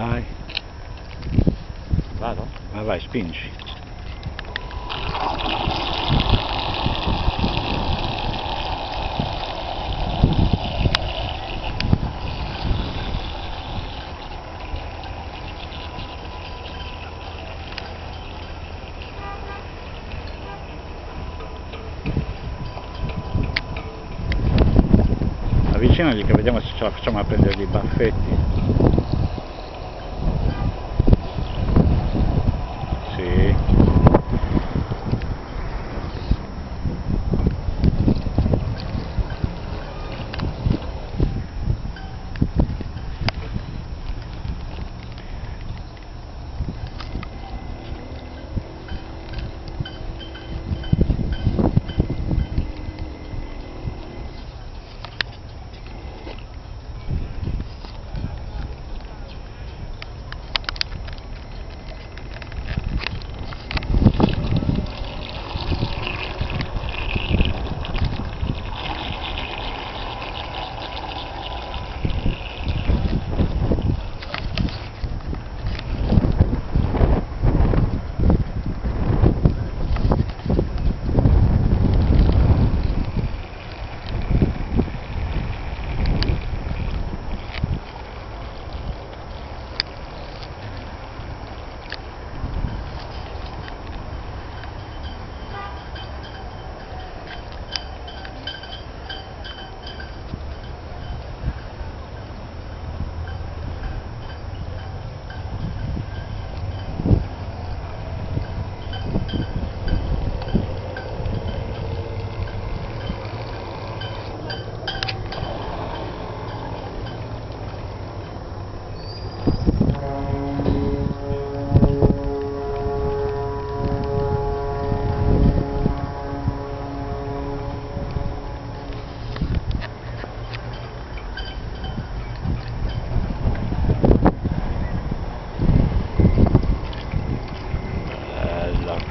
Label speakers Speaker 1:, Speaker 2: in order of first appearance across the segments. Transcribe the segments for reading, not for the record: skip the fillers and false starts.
Speaker 1: Vai.
Speaker 2: Vado?
Speaker 1: Vai, vai, spingi. Avvicinagli che vediamo se ce la facciamo a prendere dei baffetti. Sì.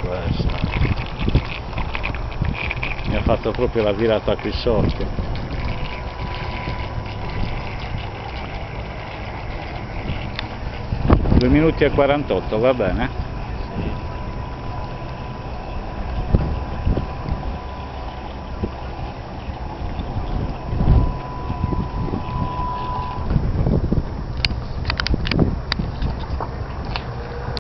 Speaker 1: Questa mi ha fatto proprio la virata qui sotto. 2 minuti e 48, va bene?